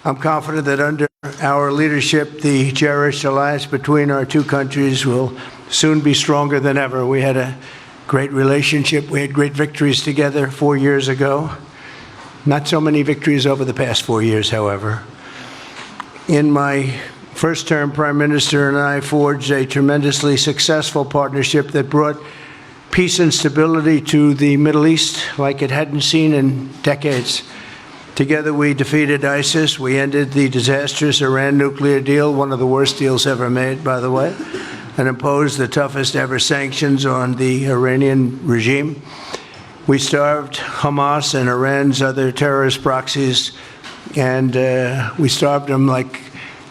I'm confident that under our leadership, the cherished alliance between our two countries will soon be stronger than ever. We had a great relationship. We had great victories together 4 years ago. Not so many victories over the past 4 years, however. In my first term, Prime Minister and I forged a tremendously successful partnership that brought peace and stability to the Middle East like it hadn't seen in decades. Together we defeated ISIS, we ended the disastrous Iran nuclear deal, one of the worst deals ever made, by the way, and imposed the toughest ever sanctions on the Iranian regime. We starved Hamas and Iran's other terrorist proxies, and we starved them like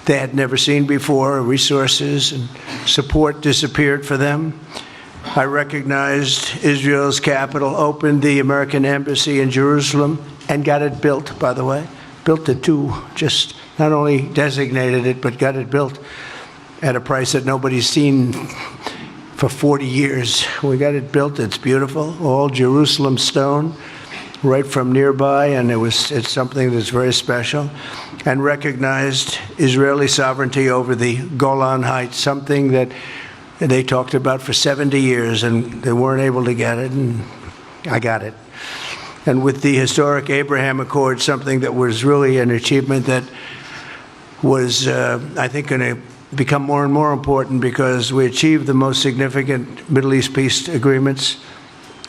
they had never seen before. Resources and support disappeared for them. I recognized Israel's capital, opened the American embassy in Jerusalem, and got it built, by the way. Built it too, just not only designated it, but got it built at a price that nobody's seen for 40 years. We got it built, it's beautiful, all Jerusalem stone, right from nearby, and it's something that's very special. And recognized Israeli sovereignty over the Golan Heights, something that they talked about for 70 years, and they weren't able to get it, and I got it. And with the historic Abraham Accord, something that was really an achievement that was, I think, going to become more and more important because we achieved the most significant Middle East peace agreements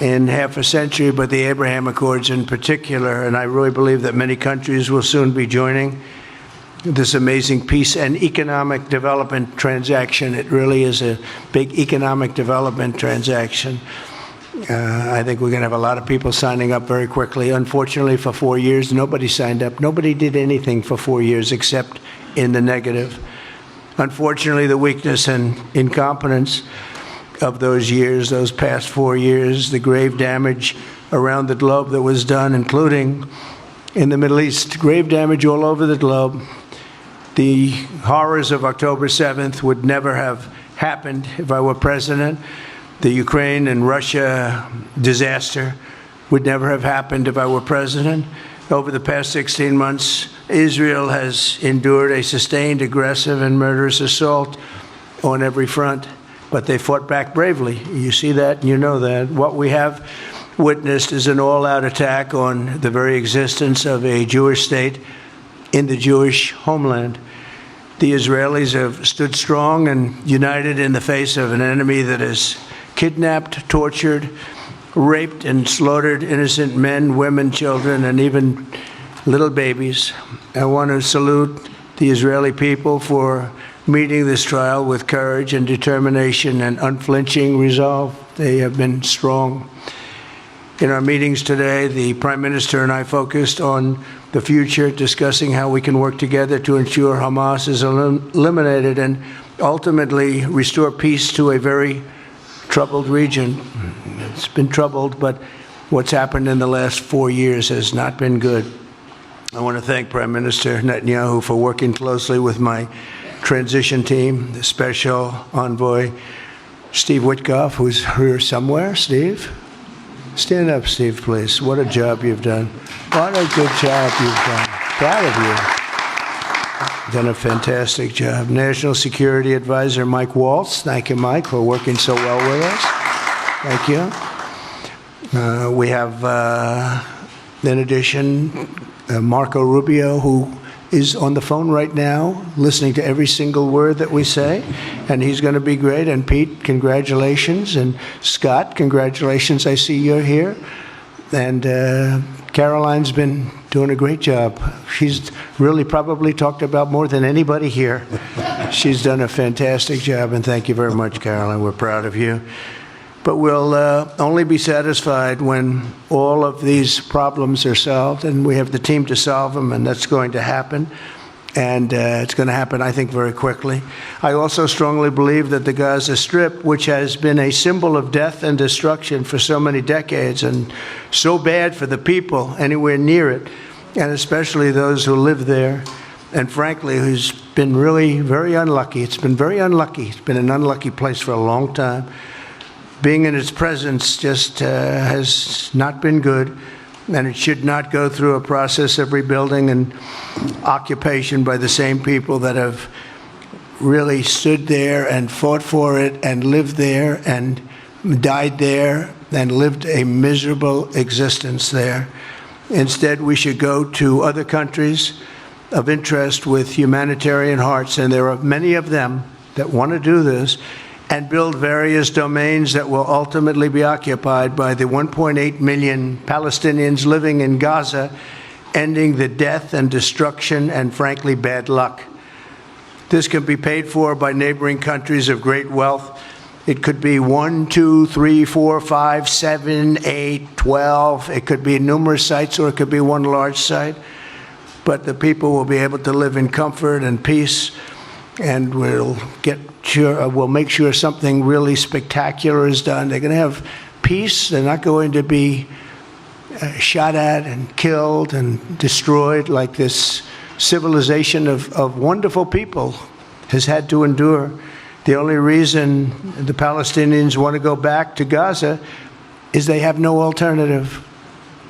in half a century, but the Abraham Accords in particular, and I really believe that many countries will soon be joining this amazing peace and economic development transaction. It really is a big economic development transaction. I think we're going to have a lot of people signing up very quickly. Unfortunately, for 4 years, nobody signed up. Nobody did anything for 4 years except in the negative. Unfortunately, the weakness and incompetence of those years, those past 4 years, the grave damage around the globe that was done, including in the Middle East, grave damage all over the globe. The horrors of October 7th would never have happened if I were president. The Ukraine and Russia disaster would never have happened if I were president. Over the past 16 months, Israel has endured a sustained, aggressive, and murderous assault on every front, but they fought back bravely. You see that, and you know that. What we have witnessed is an all-out attack on the very existence of a Jewish state in the Jewish homeland. The Israelis have stood strong and united in the face of an enemy that has kidnapped, tortured, raped, and slaughtered innocent men, women, children, and even little babies. I want to salute the Israeli people for meeting this trial with courage and determination and unflinching resolve. They have been strong. In our meetings today, the Prime Minister and I focused on the future, discussing how we can work together to ensure Hamas is eliminated and ultimately restore peace to a very troubled region. It's been troubled, but what's happened in the last 4 years has not been good. I want to thank Prime Minister Netanyahu for working closely with my transition team, the Special Envoy Steve Witkoff, who's here somewhere. Steve? Stand up, Steve, please. What a job you've done. What a good job you've done. Proud of you. Done a fantastic job. National Security Advisor Mike Waltz. Thank you, Mike, for working so well with us. Thank you. We have, in addition, Marco Rubio, who is on the phone right now, listening to every single word that we say, and he's going to be great. And Pete, congratulations. And Scott, congratulations. I see you're here. And Caroline's been doing a great job. She's really probably talked about more than anybody here. She's done a fantastic job, and thank you very much, Caroline. We're proud of you. But we'll only be satisfied when all of these problems are solved, and we have the team to solve them, and that's going to happen. And it's going to happen, I think, very quickly. I also strongly believe that the Gaza Strip, which has been a symbol of death and destruction for so many decades and so bad for the people anywhere near it, and especially those who live there, and frankly, who's been really very unlucky. It's been very unlucky. It's been an unlucky place for a long time. Being in its presence just has not been good. and it should not go through a process of rebuilding and occupation by the same people that have really stood there and fought for it and lived there and died there and lived a miserable existence there. Instead, we should go to other countries of interest with humanitarian hearts, and there are many of them that want to do this, and build various domains that will ultimately be occupied by the 1.8 million Palestinians living in Gaza, ending the death and destruction and, frankly, bad luck. This can be paid for by neighboring countries of great wealth. It could be 1, 2, 3, 4, 5, 7, 8, 12. It could be numerous sites, or it could be one large site. But the people will be able to live in comfort and peace, and we'll make sure something really spectacular is done. They're going to have peace. They're not going to be shot at and killed and destroyed like this civilization of wonderful people has had to endure. The only reason the Palestinians want to go back to Gaza is they have no alternative.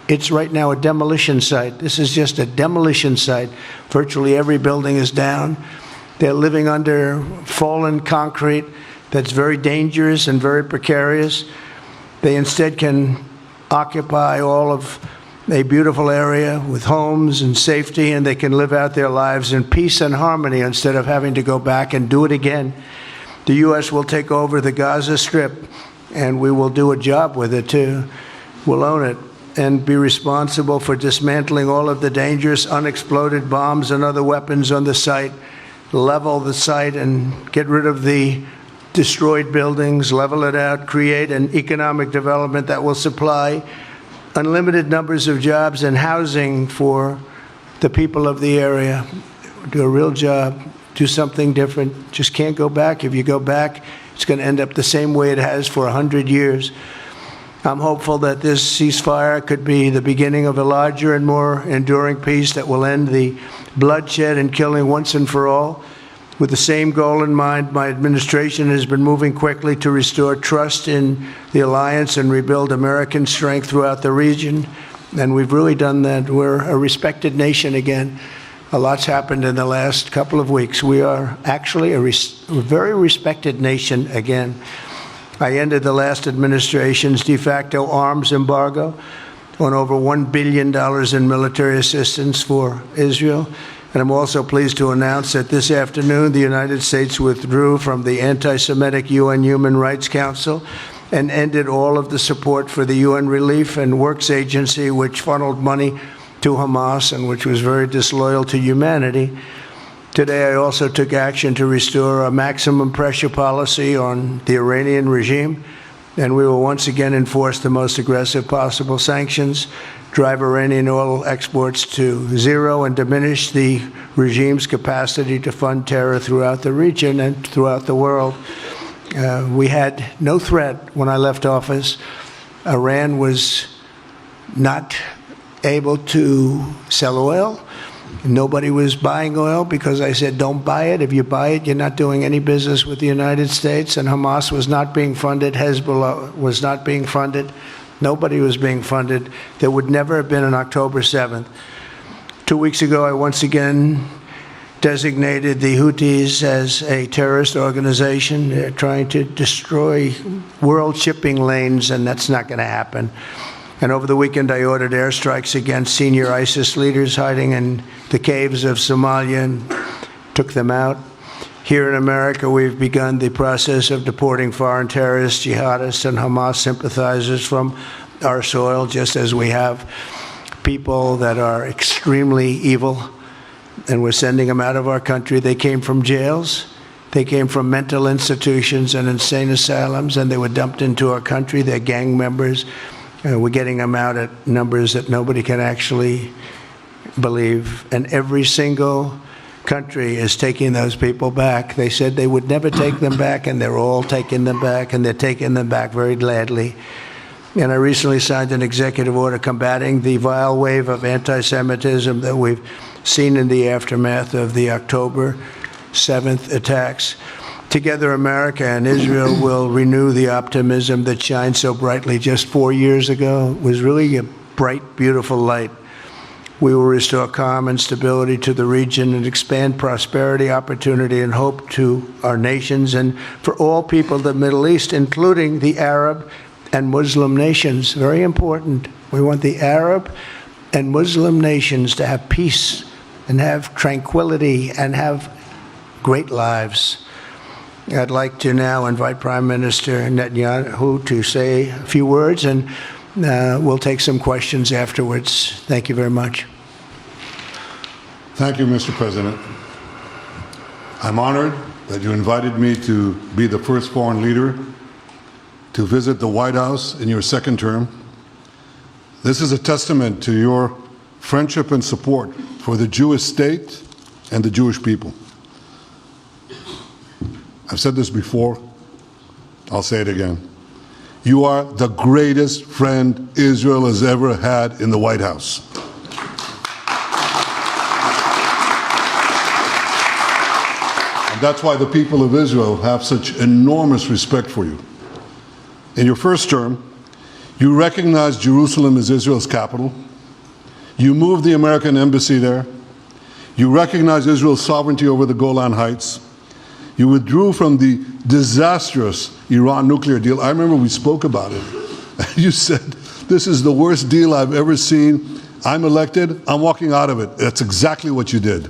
It's right now a demolition site. This is just a demolition site. Virtually every building is down. They're living under fallen concrete that's very dangerous and very precarious. They instead can occupy all of a beautiful area with homes and safety, and they can live out their lives in peace and harmony instead of having to go back and do it again. The U.S. will take over the Gaza Strip, and we will do a job with it too. We'll own it and be responsible for dismantling all of the dangerous unexploded bombs and other weapons on the site, level the site and get rid of the destroyed buildings, level it out, create an economic development that will supply unlimited numbers of jobs and housing for the people of the area. Do a real job, do something different. Just can't go back. If you go back, it's going to end up the same way it has for 100 years. I'm hopeful that this ceasefire could be the beginning of a larger and more enduring peace that will end the bloodshed and killing once and for all. With the same goal in mind, my administration has been moving quickly to restore trust in the alliance and rebuild American strength throughout the region. And we've really done that. We're a respected nation again. A lot's happened in the last couple of weeks. We are actually a very respected nation again. I ended the last administration's de facto arms embargo on over $1 billion in military assistance for Israel. And I'm also pleased to announce that this afternoon, the United States withdrew from the anti-Semitic UN Human Rights Council and ended all of the support for the UN Relief and Works Agency, which funneled money to Hamas and which was very disloyal to humanity. Today, I also took action to restore a maximum pressure policy on the Iranian regime, and we will once again enforce the most aggressive possible sanctions, drive Iranian oil exports to zero, and diminish the regime's capacity to fund terror throughout the region and throughout the world. We had no threat when I left office. Iran was not able to sell oil. Nobody was buying oil because I said, don't buy it. If you buy it, you're not doing any business with the United States. And Hamas was not being funded. Hezbollah was not being funded. Nobody was being funded. There would never have been an October 7th. 2 weeks ago, I once again designated the Houthis as a terrorist organization. They're trying to destroy world shipping lanes, and that's not going to happen. And over the weekend, I ordered airstrikes against senior ISIS leaders hiding in the caves of Somalia and took them out. Here in America, we've begun the process of deporting foreign terrorists, jihadists, and Hamas sympathizers from our soil, just as we have people that are extremely evil, and we're sending them out of our country. They came from jails. They came from mental institutions and insane asylums, and they were dumped into our country. They're gang members. We're getting them out at numbers that nobody can actually believe. And every single country is taking those people back. They said they would never take them back, and they're all taking them back, and they're taking them back very gladly. And I recently signed an executive order combating the vile wave of anti-Semitism that we've seen in the aftermath of the October 7th attacks. Together, America and Israel will renew the optimism that shined so brightly just 4 years ago. It was really a bright, beautiful light. We will restore calm and stability to the region and expand prosperity, opportunity, and hope to our nations and for all people of the Middle East, including the Arab and Muslim nations. Very important. We want the Arab and Muslim nations to have peace and have tranquility and have great lives. I'd like to now invite Prime Minister Netanyahu to say a few words, and we'll take some questions afterwards. Thank you very much. Thank you, Mr. President. I'm honored that you invited me to be the first foreign leader to visit the White House in your second term. This is a testament to your friendship and support for the Jewish state and the Jewish people. I've said this before, I'll say it again. You are the greatest friend Israel has ever had in the White House. And that's why the people of Israel have such enormous respect for you. In your first term, you recognized Jerusalem as Israel's capital. You moved the American embassy there. You recognized Israel's sovereignty over the Golan Heights. You withdrew from the disastrous Iran nuclear deal. I remember we spoke about it. You said, this is the worst deal I've ever seen. I'm elected, I'm walking out of it. That's exactly what you did.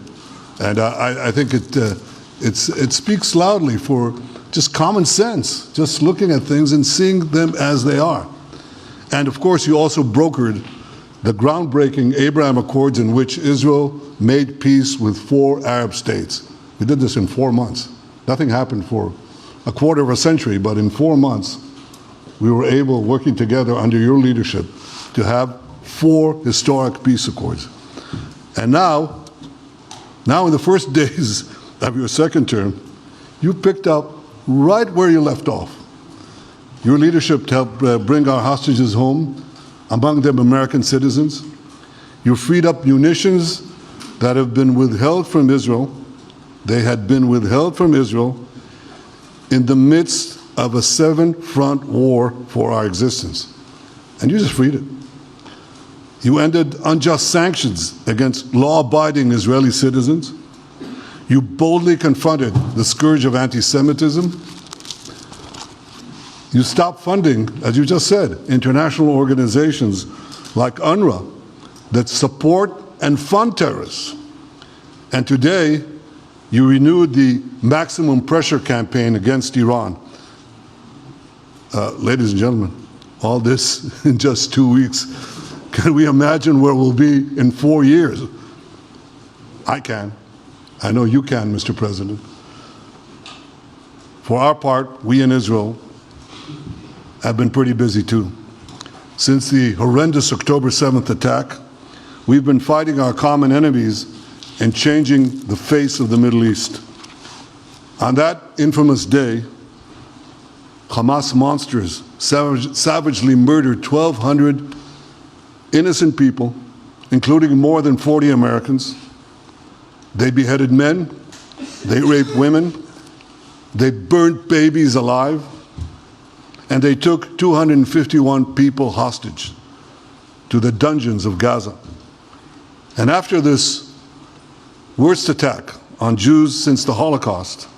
And I think it speaks loudly for just common sense, just looking at things and seeing them as they are. And of course, you also brokered the groundbreaking Abraham Accords in which Israel made peace with 4 Arab states. We did this in 4 months. Nothing happened for a quarter of a century, but in 4 months, we were able, working together under your leadership, to have 4 historic peace accords. And now in the first days of your second term, you picked up right where you left off. Your leadership helped bring our hostages home, among them American citizens. You freed up munitions that have been withheld from Israel. They had been withheld from Israel in the midst of a 7-front war for our existence. And you just freed it. You ended unjust sanctions against law-abiding Israeli citizens. You boldly confronted the scourge of anti-Semitism. You stopped funding, as you just said, international organizations like UNRWA that support and fund terrorists. And today, you renewed the maximum pressure campaign against Iran. Ladies and gentlemen, all this in just 2 weeks. Can we imagine where we'll be in 4 years? I can. I know you can, Mr. President. For our part, we in Israel have been pretty busy too. Since the horrendous October 7th attack, we've been fighting our common enemies and changing the face of the Middle East. On that infamous day, Hamas monsters savagely murdered 1,200 innocent people, including more than 40 Americans. They beheaded men, they raped women, they burnt babies alive, and they took 251 people hostage to the dungeons of Gaza. And after this worst attack on Jews since the Holocaust,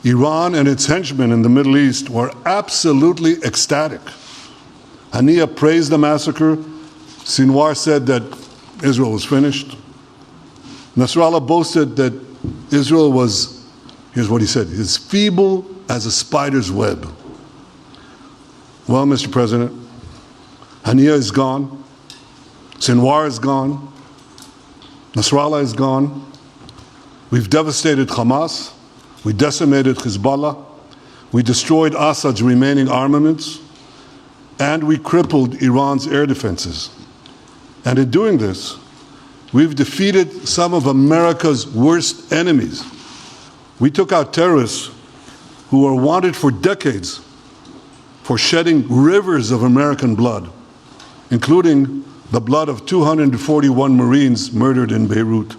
Iran and its henchmen in the Middle East were absolutely ecstatic. Haniya praised the massacre. Sinwar said that Israel was finished. Nasrallah boasted that Israel was, here's what he said, as feeble as a spider's web. Well, Mr. President, Haniya is gone. Sinwar is gone. Nasrallah is gone. We've devastated Hamas. We decimated Hezbollah. We destroyed Assad's remaining armaments. And we crippled Iran's air defenses. And in doing this, we've defeated some of America's worst enemies. We took out terrorists who were wanted for decades for shedding rivers of American blood, including the blood of 241 Marines murdered in Beirut.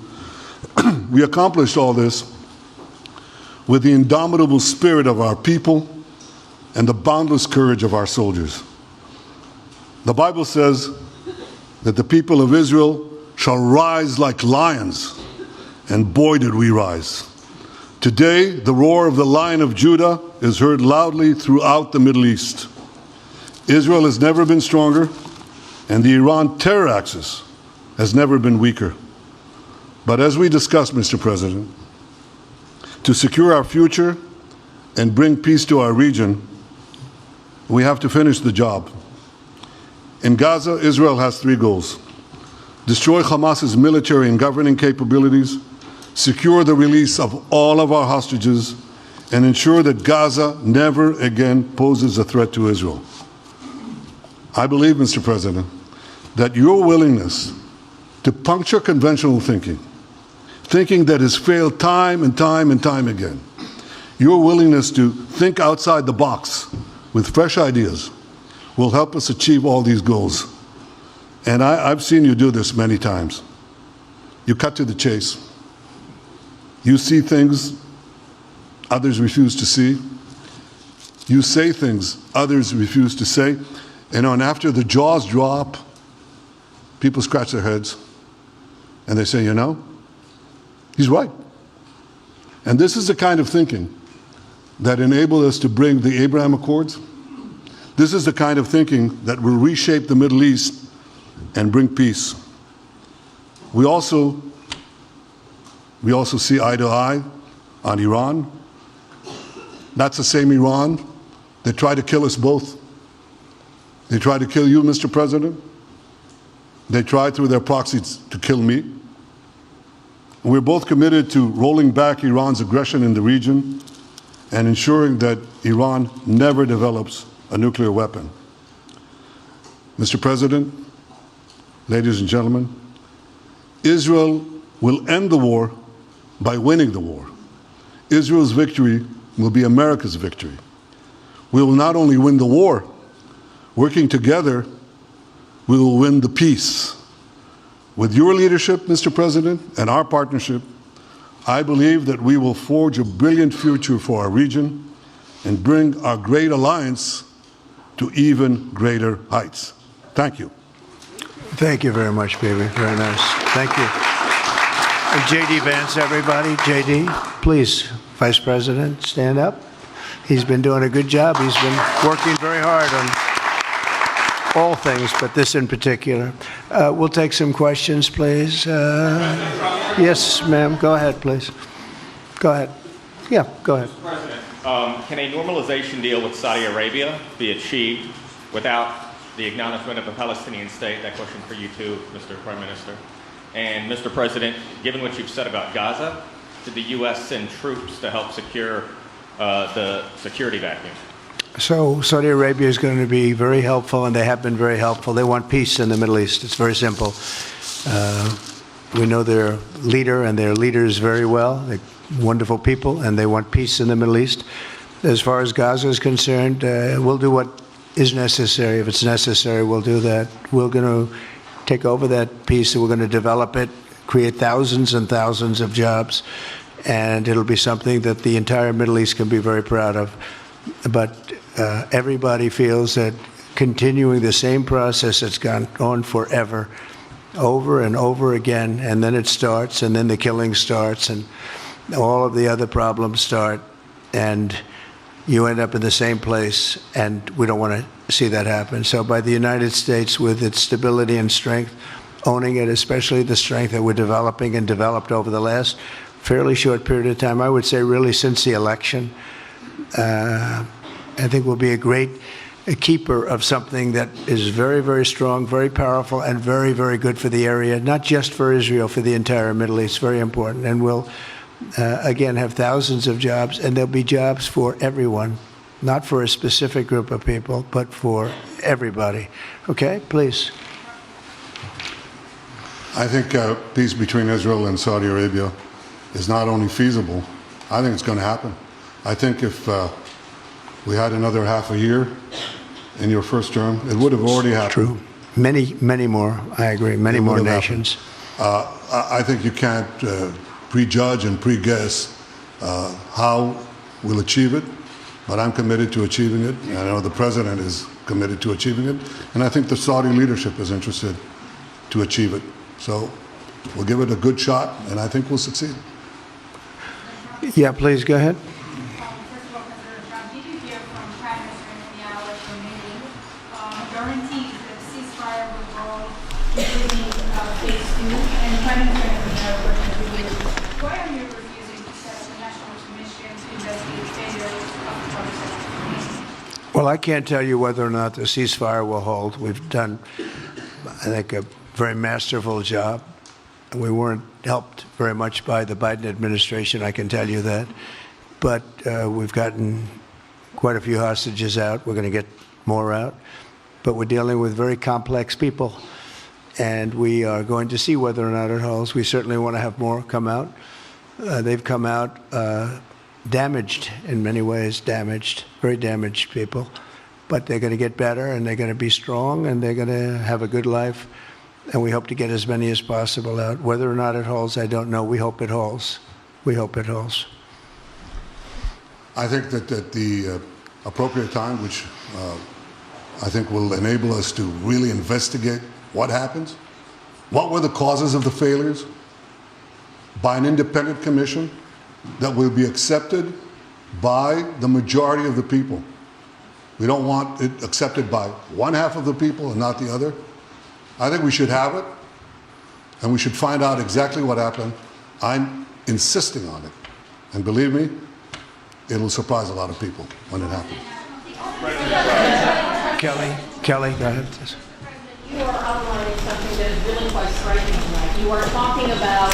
We accomplished all this with the indomitable spirit of our people and the boundless courage of our soldiers. The Bible says that the people of Israel shall rise like lions, and boy did we rise. Today, the roar of the Lion of Judah is heard loudly throughout the Middle East. Israel has never been stronger, and the Iran terror axis has never been weaker. But as we discussed, Mr. President, to secure our future and bring peace to our region, we have to finish the job. In Gaza, Israel has 3 goals: destroy Hamas's military and governing capabilities, secure the release of all of our hostages, and ensure that Gaza never again poses a threat to Israel. I believe, Mr. President, that your willingness to puncture conventional thinking that has failed time and time and time again, your willingness to think outside the box with fresh ideas will help us achieve all these goals. And I've seen you do this many times. You cut to the chase. You see things others refuse to see. You say things others refuse to say. And after the jaws drop, people scratch their heads and they say, you know, he's right. And this is the kind of thinking that enabled us to bring the Abraham Accords. This is the kind of thinking that will reshape the Middle East and bring peace. We also see eye to eye on Iran. That's the same Iran that tried to kill us both. They tried to kill you, Mr. President. They tried through their proxies to kill me. And we're both committed to rolling back Iran's aggression in the region and ensuring that Iran never develops a nuclear weapon. Mr. President, ladies and gentlemen, Israel will end the war by winning the war. Israel's victory will be America's victory. We will not only win the war, working together, we will win the peace. With your leadership, Mr. President, and our partnership, I believe that we will forge a brilliant future for our region and bring our great alliance to even greater heights. Thank you. Thank you very much, baby. Very nice. Thank you. And J.D. Vance, everybody. J.D., please, Vice President, stand up. He's been doing a good job. He's been working very hard on all things, but this in particular. We'll take some questions, please. Yes, ma'am. Go ahead, please. Go ahead. Yeah, go ahead. Mr. President, can a normalization deal with Saudi Arabia be achieved without the acknowledgement of a Palestinian state? That question for you too, Mr. Prime Minister. And Mr. President, given what you've said about Gaza, did the U.S. send troops to help secure the security vacuum? So Saudi Arabia is going to be very helpful, and they have been very helpful. They want peace in the Middle East. It's very simple. We know their leader and their leaders very well. They're wonderful people, and they want peace in the Middle East. As far as Gaza is concerned, we'll do what is necessary. If it's necessary, we'll do that. We're going to take over that piece, and we're going to develop it, create thousands and thousands of jobs, and it'll be something that the entire Middle East can be very proud of. But everybody feels that continuing the same process that's gone on forever, over and over again, and then it starts, and then the killing starts, and all of the other problems start, and you end up in the same place, and we don't want to see that happen. So by the United States, with its stability and strength, owning it, especially the strength that we're developing and developed over the last fairly short period of time, I would say really since the election, I think we'll be a keeper of something that is very, very strong, very powerful, and very, very good for the area, not just for Israel, for the entire Middle East. Very important. And we'll, again, have thousands of jobs, and there'll be jobs for everyone, not for a specific group of people, but for everybody. Okay, please. I think peace between Israel and Saudi Arabia is not only feasible, I think it's going to happen. I think if we had another half a year in your first term, it would have already happened. True. Many, many more, I agree, many more nations. I think you can't prejudge and pre-guess how we'll achieve it, but I'm committed to achieving it. And I know the President is committed to achieving it, and I think the Saudi leadership is interested to achieve it. So we'll give it a good shot, and I think we'll succeed. Yeah, please go ahead. First of all, President Trump, did you hear from Prime Minister Netanyahu at your meeting guarantees that a ceasefire will hold, including phase 2, and Prime Minister Netanyahu working with you? Why are you refusing to set up a national commission to investigate failures of the process? Well, I can't tell you whether or not the ceasefire will hold. We've done, I think, a very masterful job. We weren't helped very much by the Biden administration, I can tell you that. But we've gotten quite a few hostages out. We're going to get more out. But we're dealing with very complex people. And we are going to see whether or not it holds. We certainly want to have more come out. They've come out damaged in many ways, very damaged people. But they're going to get better, and they're going to be strong, and they're going to have a good life. And we hope to get as many as possible out. Whether or not it holds, I don't know. We hope it holds. We hope it holds. I think that at the appropriate time, which I think will enable us to really investigate what happens, what were the causes of the failures, by an independent commission that will be accepted by the majority of the people. We don't want it accepted by one half of the people and not the other. I think we should have it, and we should find out exactly what happened. I'm insisting on it. And believe me, it'll surprise a lot of people when it happens. Kelly, go ahead. You are outlining something that is really quite striking tonight. You are talking about...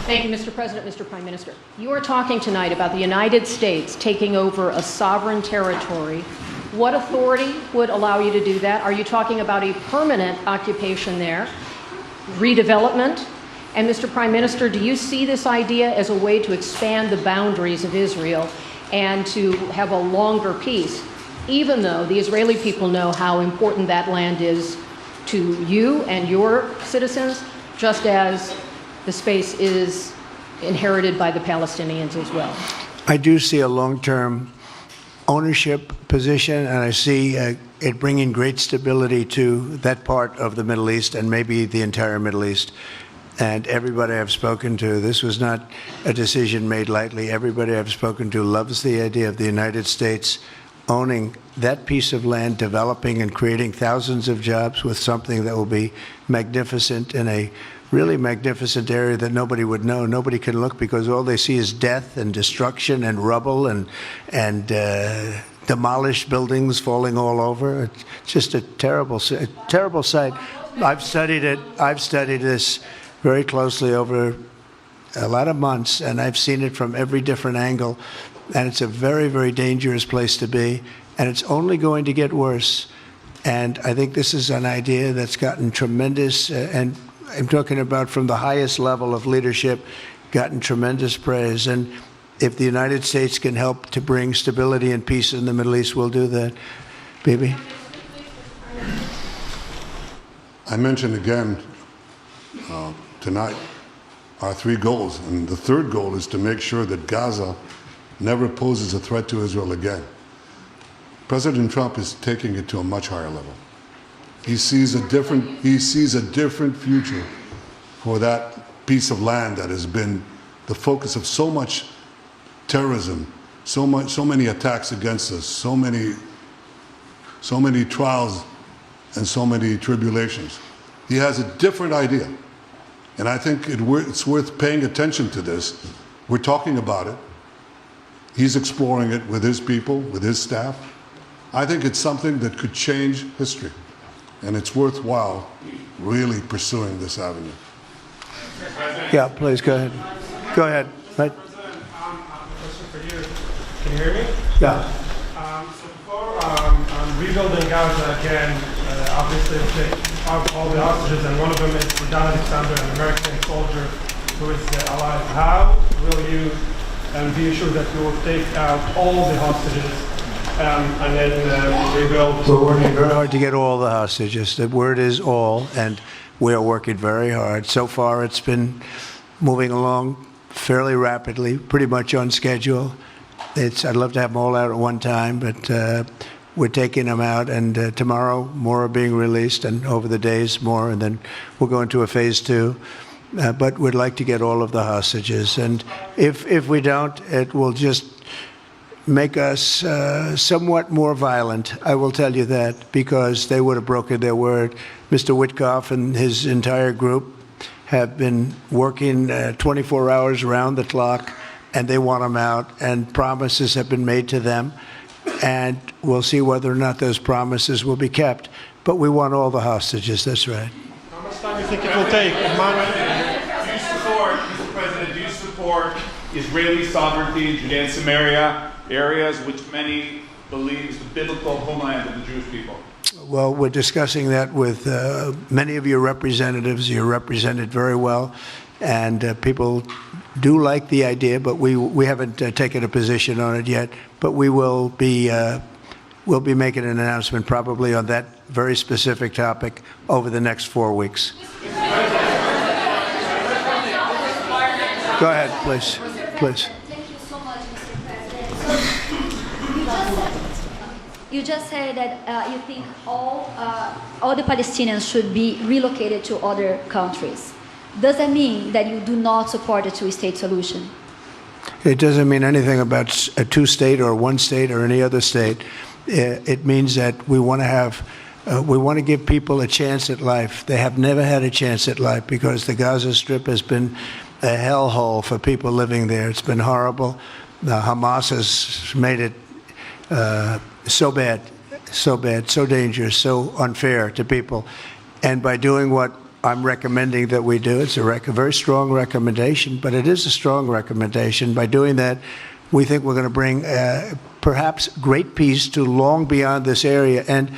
Thank you, Mr. President, Mr. Prime Minister. You are talking tonight about the United States taking over a sovereign territory. What authority would allow you to do that? Are you talking about a permanent occupation there, redevelopment? And Mr. Prime Minister, do you see this idea as a way to expand the boundaries of Israel and to have a longer peace, even though the Israeli people know how important that land is to you and your citizens, just as the space is inherited by the Palestinians as well? I do see a long-term ownership position, and I see it bringing great stability to that part of the Middle East and maybe the entire Middle East. And everybody I've spoken to, this was not a decision made lightly. Everybody I've spoken to loves the idea of the United States owning that piece of land, developing and creating thousands of jobs with something that will be magnificent in a really magnificent area that nobody would know. Nobody can look because all they see is death and destruction and rubble and demolished buildings falling all over. It's just a terrible sight. I've studied it. I've studied this very closely over a lot of months, and I've seen it from every different angle. And it's a very, very dangerous place to be, and it's only going to get worse. And I think this is an idea that's gotten tremendous, and I'm talking about from the highest level of leadership, gotten tremendous praise. And if the United States can help to bring stability and peace in the Middle East, we'll do that. Bibi? I mentioned again tonight our three goals. And the third goal is to make sure that Gaza never poses a threat to Israel again. President Trump is taking it to a much higher level. He sees a different future for that piece of land that has been the focus of so much terrorism, so many attacks against us, so many trials and so many tribulations. He has a different idea. And I think it's worth paying attention to this. We're talking about it. He's exploring it with his people, with his staff. I think it's something that could change history. And it's worthwhile really pursuing this avenue. Yeah, please, go ahead. Go ahead. Right. Question for you. Can you hear me? Yeah. So before rebuilding Gaza again, obviously it'll take out all the hostages, and one of them is Dan Alexander, an American soldier who is alive. How will you be assured that you will take out all the hostages and then rebuild? We're working very hard to get all the hostages. The word is all, and we are working very hard. So far, it's been moving along fairly rapidly, pretty much on schedule. I'd love to have them all out at one time, but we're taking them out, and tomorrow more are being released, and over the days more, and then we'll go into a phase 2. But we'd like to get all of the hostages, and if we don't, it will just make us somewhat more violent. I will tell you that, because they would have broken their word. Mr. Witkoff and his entire group have been working 24 hours around the clock, and they want them out, and promises have been made to them, and we'll see whether or not those promises will be kept. But we want all the hostages, that's right. How much time do you think it will take? Do you support, Mr. President, do you support Israeli sovereignty in Judea and Samaria, areas which many believe is the biblical homeland of the Jewish people? Well, we're discussing that with many of your representatives. You're represented very well, and people do like the idea, but we haven't taken a position on it yet. But we will be we'll be making an announcement probably on that very specific topic over the next 4 weeks. Go ahead, please. Please. Thank you so much, Mr. President. You just said that you think all the Palestinians should be relocated to other countries. Does that mean that you do not support a two-state solution? It doesn't mean anything about a two-state or one state or any other state. It means that we want to have, we want to give people a chance at life. They have never had a chance at life because the Gaza Strip has been a hellhole for people living there. It's been horrible. Hamas has made it so bad, so dangerous, so unfair to people. And by doing what I'm recommending that we do, it's a very strong recommendation, but it is a strong recommendation. By doing that, we think we're going to bring perhaps great peace to long beyond this area. And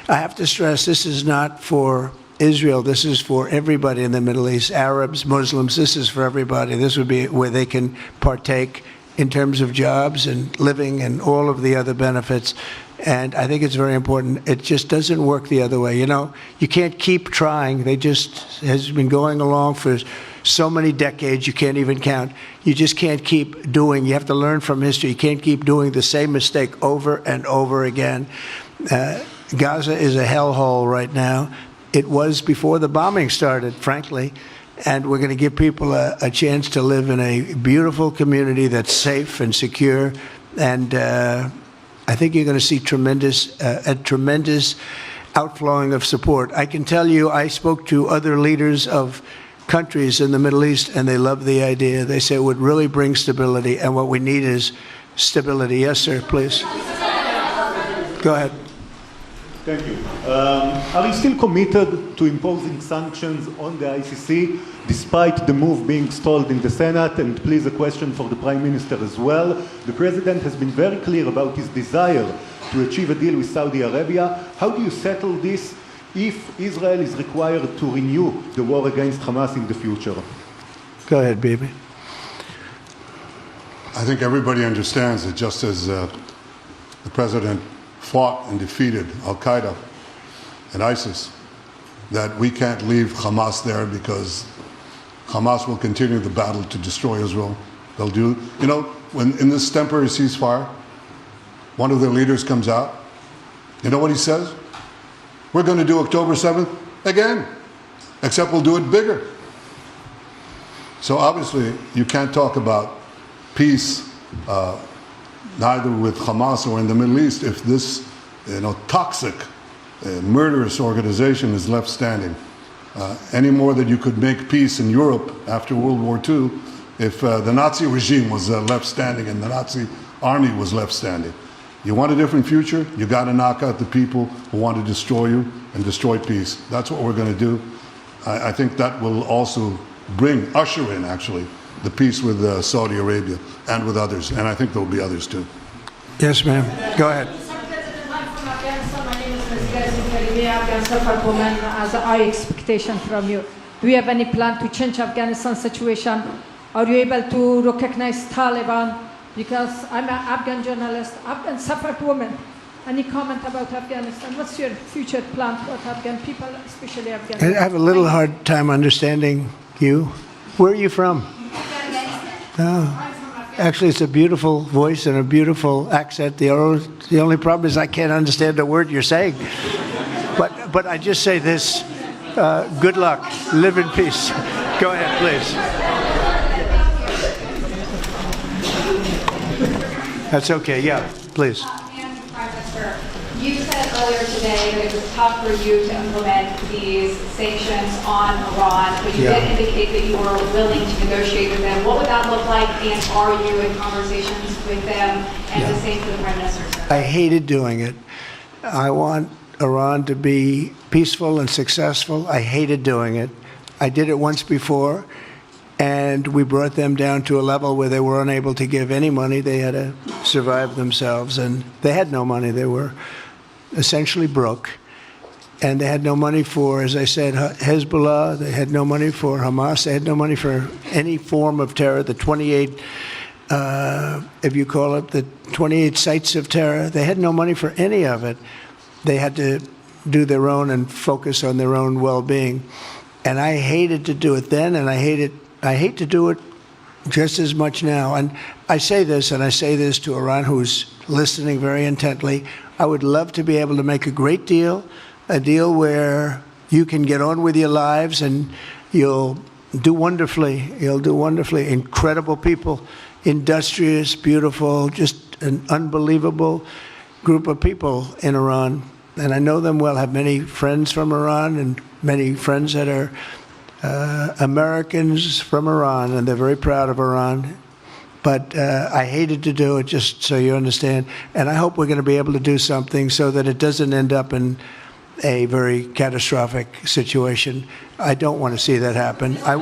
I have to stress, this is not for Israel. This is for everybody in the Middle East, Arabs, Muslims. This is for everybody. This would be where they can partake in terms of jobs and living and all of the other benefits. And I think it's very important. It just doesn't work the other way. You know, you can't keep trying. They just has been going along for so many decades, you can't even count. You just can't keep doing. You have to learn from history. You can't keep doing the same mistake over and over again. Gaza is a hellhole right now. It was before the bombing started, frankly. And we're going to give people a chance to live in a beautiful community that's safe and secure. And I think you're going to see a tremendous outflowing of support. I can tell you, I spoke to other leaders of countries in the Middle East, and they love the idea. They say it would really bring stability, and what we need is stability. Yes, sir, please. Go ahead. Thank you. Are you still committed to imposing sanctions on the ICC, despite the move being stalled in the Senate? And please, a question for the Prime Minister as well. The President has been very clear about his desire to achieve a deal with Saudi Arabia. How do you settle this if Israel is required to renew the war against Hamas in the future? Go ahead, baby. I think everybody understands that just as the President fought and defeated Al-Qaeda and ISIS, that we can't leave Hamas there because Hamas will continue the battle to destroy Israel. They'll do, you know, when in this temporary ceasefire, one of their leaders comes out, you know what he says? We're going to do October 7th again, except we'll do it bigger. So obviously, you can't talk about peace neither with Hamas or in the Middle East if this, toxic, murderous organization is left standing. Any more than you could make peace in Europe after World War II if the Nazi regime was left standing and the Nazi army was left standing. You want a different future? You got to knock out the people who want to destroy you and destroy peace. That's what we're going to do. I think that will also usher in, actually, the peace with Saudi Arabia and with others. And I think there will be others, too. Yes, ma'am. Go ahead. As a high expectation from you. Do you have any plan to change Afghanistan situation? Are you able to recognize Taliban? Because I'm an Afghan journalist, Afghan suffered woman. Any comment about Afghanistan? What's your future plan for Afghan people, especially Afghanistan? I have a little hard time understanding you. Where are you from? Afghanistan. Oh. I'm from Afghanistan. Actually, it's a beautiful voice and a beautiful accent. The only problem is I can't understand a word you're saying. But I just say this, good luck, live in peace. Go ahead, please. That's okay, yeah, please. And Prime Minister, you said earlier today that it was tough for you to implement these sanctions on Iran, but you did indicate that you were willing to negotiate with them. What would that look like, and are you in conversations with them? And the same for the Prime Minister, sir. I hated doing it. I want Iran to be peaceful and successful. I hated doing it. I did it once before, and we brought them down to a level where they were unable to give any money. They had to survive themselves, and they had no money. They were essentially broke, and they had no money for, as I said, Hezbollah. They had no money for Hamas. They had no money for any form of terror. The 28, if you call it, the 28 sites of terror, they had no money for any of it. They had to do their own and focus on their own well-being. And I hated to do it then, and I hate to do it just as much now. And I say this, and I say this to Iran, who's listening very intently. I would love to be able to make a great deal, a deal where you can get on with your lives and you'll do wonderfully. You'll do wonderfully. Incredible people, industrious, beautiful, just an unbelievable group of people in Iran. And I know them well, have many friends from Iran and many friends that are Americans from Iran, and they're very proud of Iran. But I hated to do it, just so you understand. And I hope we're going to be able to do something so that it doesn't end up in a very catastrophic situation. I don't want to see that happen. I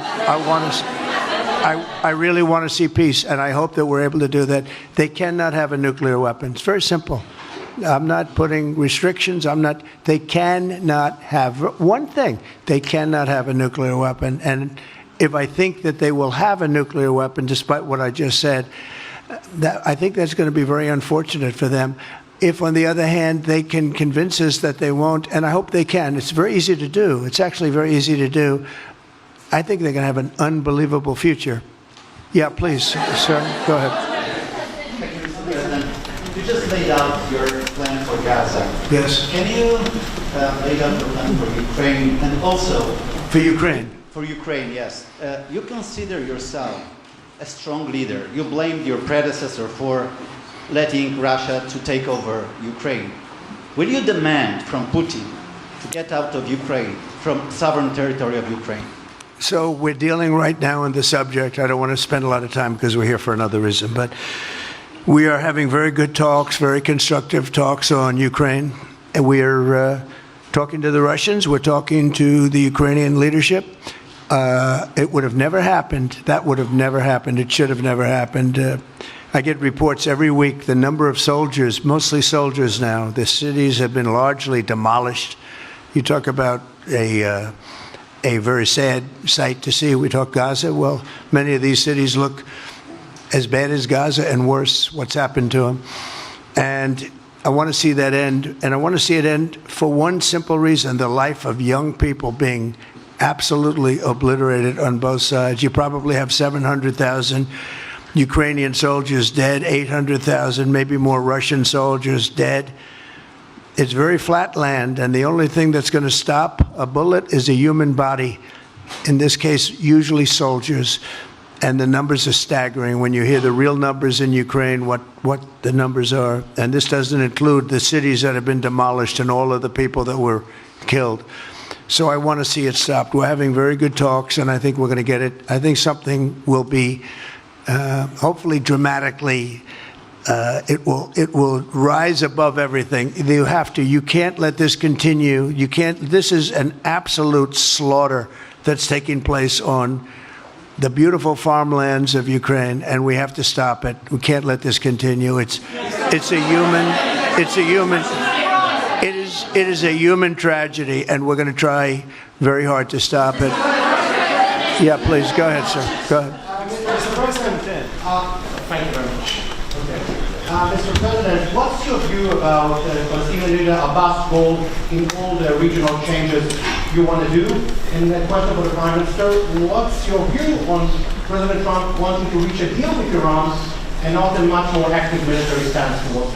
really want to see peace, and I hope that we're able to do that. They cannot have a nuclear weapon. It's very simple. I'm not putting restrictions. They cannot have one thing. They cannot have a nuclear weapon. And if I think that they will have a nuclear weapon, despite what I just said, I think that's going to be very unfortunate for them. If, on the other hand, they can convince us that they won't, and I hope they can. It's very easy to do. It's actually very easy to do. I think they're going to have an unbelievable future. Yeah, please, sir, go ahead. Thank you, Mr. President. You just laid out your plan for Gaza. Yes. Can you lay out your plan for Ukraine and also... For Ukraine? For Ukraine, yes. You consider yourself a strong leader. You blamed your predecessor for letting Russia to take over Ukraine. Will you demand from Putin to get out of Ukraine, from sovereign territory of Ukraine? So we're dealing right now in the subject. I don't want to spend a lot of time because we're here for another reason, but we are having very good talks, very constructive talks on Ukraine. And we are talking to the Russians. We're talking to the Ukrainian leadership. It would have never happened. That would have never happened. It should have never happened. I get reports every week, the number of soldiers, mostly soldiers now. The cities have been largely demolished. You talk about a very sad sight to see. We talk Gaza. Well, many of these cities look as bad as Gaza and worse, what's happened to them. And I want to see that end. And I want to see it end for one simple reason, the life of young people being absolutely obliterated on both sides. You probably have 700,000 Ukrainian soldiers dead, 800,000, maybe more Russian soldiers dead. It's very flat land, and the only thing that's going to stop a bullet is a human body. In this case, usually soldiers. And the numbers are staggering when you hear the real numbers in Ukraine, what the numbers are. And this doesn't include the cities that have been demolished and all of the people that were killed. So I want to see it stopped. We're having very good talks, and I think we're going to get it. I think something will be hopefully dramatically, it will rise above everything. You can't let this continue. This is an absolute slaughter that's taking place on the beautiful farmlands of Ukraine, and we have to stop it. We can't let this continue. It is a human tragedy, and we're going to try very hard to stop it. Yeah, please, go ahead, sir. Go ahead. Mr. President, thank you very much. Mr. President, what's your view about Palestinian leader Abbas' role in all the regional changes you want to do? And the question for the Prime Minister, what's your view on President Trump wanting to reach a deal with Iran and not a much more active military stance towards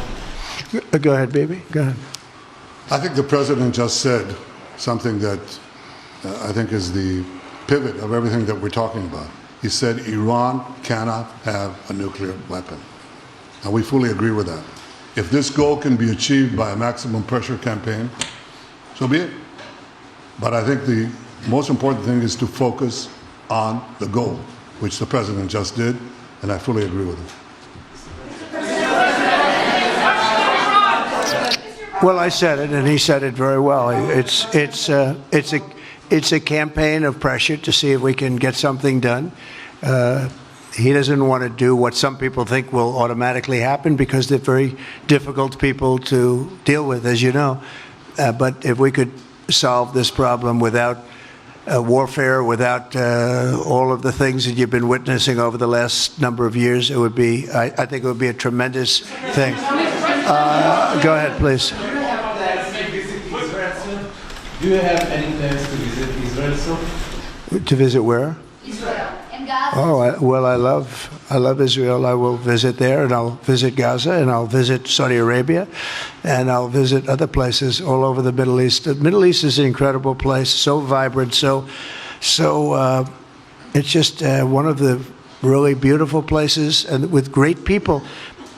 it? Go ahead, baby. Go ahead. I think the president just said something that I think is the pivot of everything that we're talking about. He said Iran cannot have a nuclear weapon. And we fully agree with that. If this goal can be achieved by a maximum pressure campaign, so be it. But I think the most important thing is to focus on the goal, which the president just did, and I fully agree with him. Well, I said it, and he said it very well. It's a campaign of pressure to see if we can get something done. He doesn't want to do what some people think will automatically happen because they're very difficult people to deal with, as you know. But if we could solve this problem without warfare, without all of the things that you've been witnessing over the last number of years, it would be, I think it would be a tremendous thing. Go ahead, please. Do you have any plans to visit Israel soon? To visit where? Israel and Gaza. Oh, well, I love Israel. I will visit there, and I'll visit Gaza, and I'll visit Saudi Arabia, and I'll visit other places all over the Middle East. The Middle East is an incredible place, so vibrant, so it's just one of the really beautiful places, and with great people.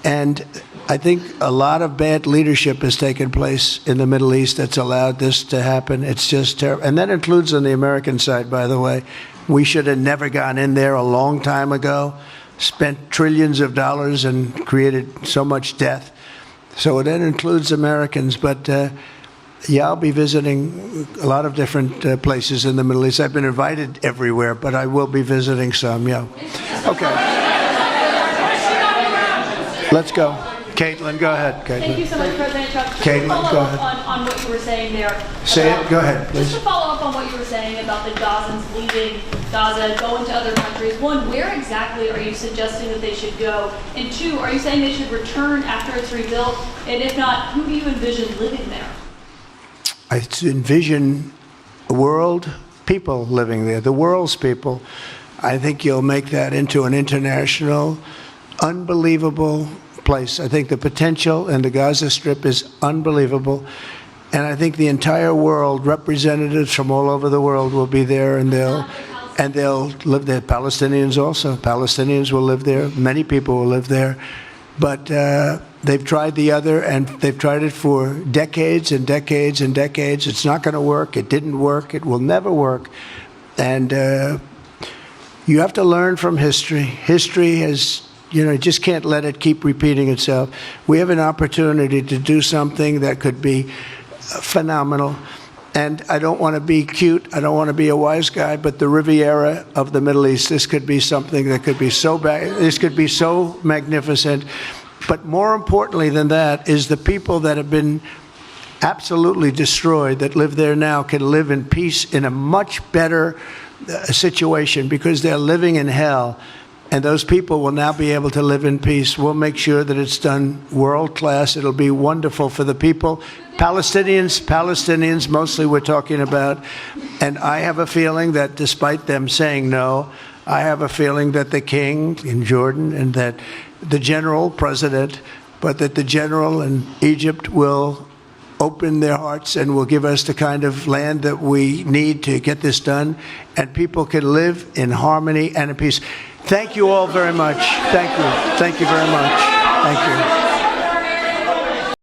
And I think a lot of bad leadership has taken place in the Middle East that's allowed this to happen. It's just terrible. And that includes on the American side, by the way. We should have never gone in there a long time ago, spent trillions of dollars and created so much death. So that includes Americans. But yeah, I'll be visiting a lot of different places in the Middle East. I've been invited everywhere, but I will be visiting some, yeah. Okay. Let's go. Caitlin, go ahead. Caitlin. Thank you so much, President Trump. Just Caitlin, to follow go up ahead. on what you were saying there. Say it. Go ahead, please. Just to follow up on what you were saying about the Gazans leaving Gaza, going to other countries. One, where exactly are you suggesting that they should go? And two, are you saying they should return after it's rebuilt? And if not, who do you envision living there? I envision a world, people living there, the world's people. I think you'll make that into an international, unbelievable place. I think the potential in the Gaza Strip is unbelievable. And I think the entire world, representatives from all over the world will be there, and they'll live there. Palestinians also. Palestinians will live there. Many people will live there. But they've tried the other, and they've tried it for decades and decades and decades. It's not going to work. It didn't work. It will never work. And you have to learn from history. History has, you just can't let it keep repeating itself. We have an opportunity to do something that could be phenomenal. And I don't want to be cute. I don't want to be a wise guy, but the Riviera of the Middle East, this could be something that could be so bad. This could be so magnificent. But more importantly than that is the people that have been absolutely destroyed that live there now can live in peace in a much better situation because they're living in hell. And those people will now be able to live in peace. We'll make sure that it's done world class. It'll be wonderful for the people. Palestinians mostly we're talking about. And I have a feeling that despite them saying no, I have a feeling that the king in Jordan and that the general president, but that the general in Egypt will open their hearts and will give us the kind of land that we need to get this done. And people can live in harmony and in peace. Thank you all very much. Thank you. Thank you very much. Thank you.